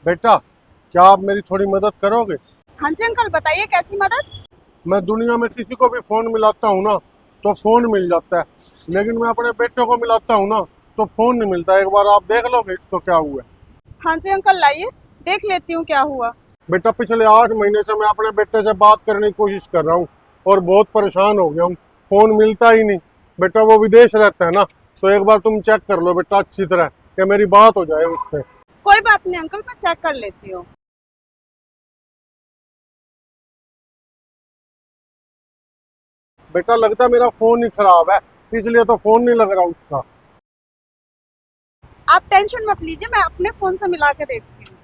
बेटा, क्या आप मेरी थोड़ी मदद करोगे? हाँ जी अंकल, बताइए कैसी मदद। मैं दुनिया में किसी को भी फोन मिलाता हूँ ना तो फोन मिल जाता है, लेकिन मैं अपने बेटे को मिलाता हूँ ना तो फोन नहीं मिलता। एक बार आप देख लोगे इसको क्या हुआ है? हाँ जी अंकल, लाइए देख लेती हूँ क्या हुआ। बेटा, पिछले 8 महीने से मैं अपने बेटे से बात करने की कोशिश कर रहा हूँ और बहुत परेशान हो गया हूँ। फोन मिलता ही नहीं। बेटा, वो विदेश रहता है ना, तो एक बार तुम चेक कर लो बेटा अच्छी तरह कि मेरी बात हो जाए उससे। कोई बात नहीं अंकल, मैं चेक कर लेती हूँ। बेटा, लगता है मेरा फोन ही खराब है, इसलिए तो फोन नहीं लग रहा उसका। आप टेंशन मत लीजिए, मैं अपने फोन से मिला के देखती हूँ।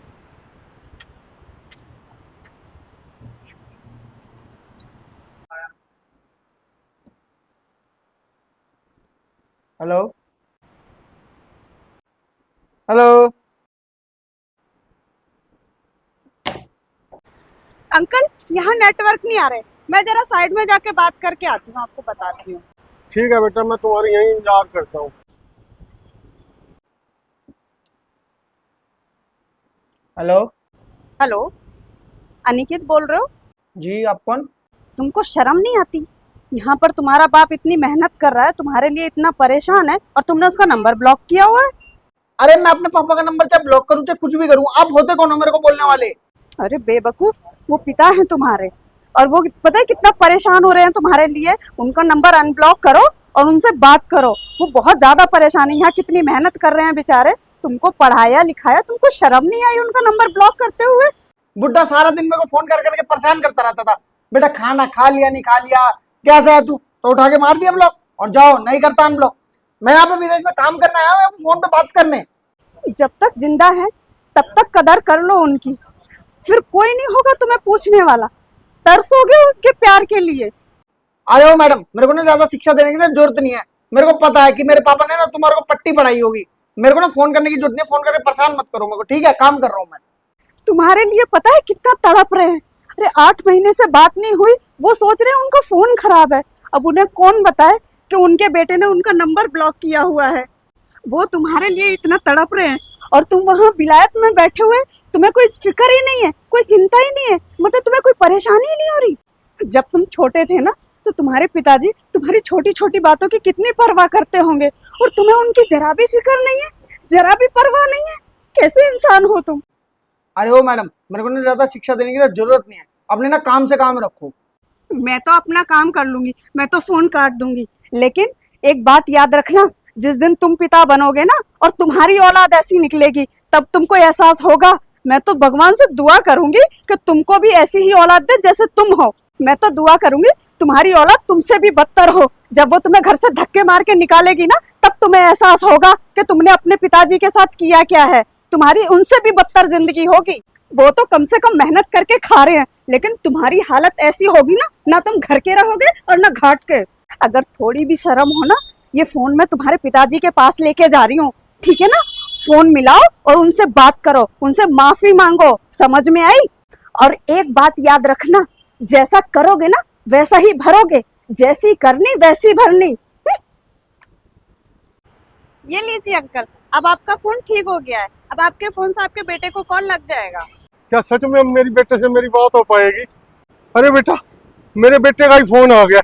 Hello hello. अंकल, यहाँ नेटवर्क नहीं आ रहे, मैं जरा साइड में जाके बात करके आती हूँ, आपको बताती हूँ। ठीक है बेटा, मैं तुम्हारी यही इंतजार करता हूँ। हेलो हेलो, अनिकेत बोल रहे हो? जी, आप कौन? तुमको शर्म नहीं आती? यहाँ पर तुम्हारा बाप इतनी मेहनत कर रहा है, तुम्हारे लिए इतना परेशान है, और तुमने उसका नंबर ब्लॉक किया हुआ है। अरे मैं अपने पापा का नंबर चाहे ब्लॉक करूं चाहे कुछ भी करूं, आप होते कौन हो मेरे को बोलने वाले? अरे बेवकूफ, वो पिता है तुम्हारे, और वो पता है कितना परेशान हो रहे हैं तुम्हारे लिए। उनका नंबर अनब्लॉक करो और उनसे बात करो, वो बहुत ज्यादा परेशान है। यहाँ कितनी मेहनत कर रहे हैं बेचारे, तुमको पढ़ाया लिखाया, तुमको शर्म नहीं आई उनका नंबर ब्लॉक करते हुए? बुड्ढा सारा दिन मेरे को फोन कर करके परेशान करता रहता था। बेटा, खाना खा लिया नहीं खा लिया, कैसा है तू, तो उठा के मार दिया ब्लॉक, और जाओ नहीं करता अनब्लॉक। मैं यहाँ पे विदेश में काम करने आया हूँ, यहाँ पे फोन पे बात करने। जब तक जिंदा है तब तक कदर कर लो उनकी, फिर कोई नहीं होगा तुम्हें पूछने वाला। तरसोगे उनके प्यार के लिए। अरे हो मैडम, मेरे को ना ज्यादा शिक्षा देने की ना जरूरत नहीं है। मेरे को पता है कि मेरे पापा ने ना तुम्हारे को पट्टी पढ़ाई होगी। मेरे को ना फोन करने की जरूरत नहीं है, फोन करके परेशान मत करो मेरे को, ठीक है? काम कर रहा हूँ मैं। तुम्हारे लिए पता है कितना तड़प रहे हैं। अरे 8 महीने से बात नहीं हुई, वो सोच रहे हैं उनका फोन खराब है। अब उन्हें कौन बताए कि उनके बेटे ने उनका नंबर ब्लॉक किया हुआ है। वो तुम्हारे लिए इतना तड़प रहे हैं, और तुम वहाँ विलायत में बैठे हुए, तुम्हें कोई फिक्र ही नहीं है, कोई चिंता ही नहीं है, मतलब तुम्हें कोई परेशानी ही नहीं हो रही। जब तुम छोटे थे ना, तो तुम्हारे पिताजी तुम्हारी छोटी छोटी बातों की कितनी परवाह करते होंगे, और तुम्हें उनकी जरा भी फिक्र नहीं है, जरा भी परवाह नहीं है। कैसे इंसान हो तुम? अरे हो मैडम, मेरे को ना ज्यादा शिक्षा देने की ना जरूरत नहीं है। अपने ना काम से काम रखो। मैं तो अपना काम कर लूंगी, मैं तो फोन काट दूंगी, लेकिन एक बात याद रखना, जिस दिन तुम पिता बनोगे ना और तुम्हारी औलाद ऐसी निकलेगी, तब तुमको एहसास होगा। मैं तो भगवान से दुआ करूंगी कि तुमको भी ऐसी ही औलाद दे जैसे तुम हो। मैं तो दुआ करूंगी तुम्हारी औलाद तुमसे भी बदतर हो। जब वो तुम्हें घर से धक्के मार के निकालेगी ना, तब तुम्हें एहसास होगा कि तुमने अपने पिताजी के साथ किया क्या है। तुम्हारी उनसे भी बदतर जिंदगी होगी। वो तो कम से कम मेहनत करके खा रहे हैं, लेकिन तुम्हारी हालत ऐसी होगी ना, ना तुम घर के रहोगे और ना घाट के। अगर थोड़ी भी शर्म हो ना, ये फोन मैं तुम्हारे पिताजी के पास लेके जा रही हूँ, ठीक है ना? फोन मिलाओ और उनसे बात करो, उनसे माफी मांगो, समझ में आई? और एक बात याद रखना, जैसा करोगे ना वैसा ही भरोगे, जैसी करनी वैसी भरनी। ये लीजिए अंकल, अब आपका फोन ठीक हो गया है। अब आपके फोन से आपके बेटे को कॉल लग जाएगा। क्या सच में अब मेरी बेटे से मेरी बात हो पाएगी? अरे बेटा, मेरे बेटे का ही फोन आ गया।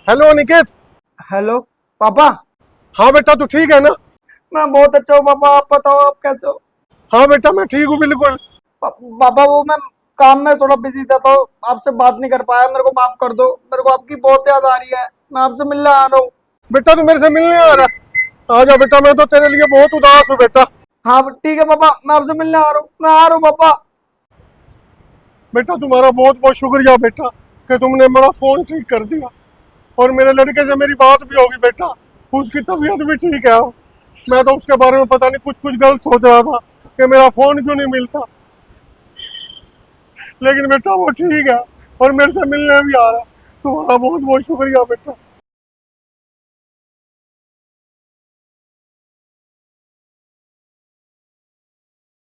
हेलो अनिकेत। हेलो पापा। हाँ बेटा, तू ठीक है ना? मैं बहुत अच्छा हूँ पापा, आप बताओ आप कैसे हो? हाँ बेटा, मैं ठीक हूँ बिल्कुल। पापा, वो मैं काम में थोड़ा बिजी था तो आपसे बात नहीं कर पाया, मेरे को माफ कर दो। मेरे को आपकी बहुत याद आ रही है, मैं आपसे मिलने आ रहा हूँ। बेटा, तू मेरे से मिलने आ रहा है? आजा बेटा, मैं तो तेरे लिए बहुत उदास हूँ बेटा। हाँ ठीक है पापा, मैं आपसे मिलने आ रहा हूँ, मैं आ रहा हूँ पापा। बेटा, तुम्हारा बहुत बहुत शुक्रिया बेटा कि तुमने मेरा फोन ठीक कर दिया, और मेरे लड़के से मेरी बात भी होगी बेटा। उसकी तबीयत भी ठीक है। मैं तो उसके बारे में पता नहीं कुछ कुछ गलत सोच रहा था कि मेरा फोन क्यों नहीं मिलता, लेकिन बेटा वो ठीक है और मेरे से मिलने भी आ रहा है। तुम्हारा बहुत बहुत शुक्रिया बेटा।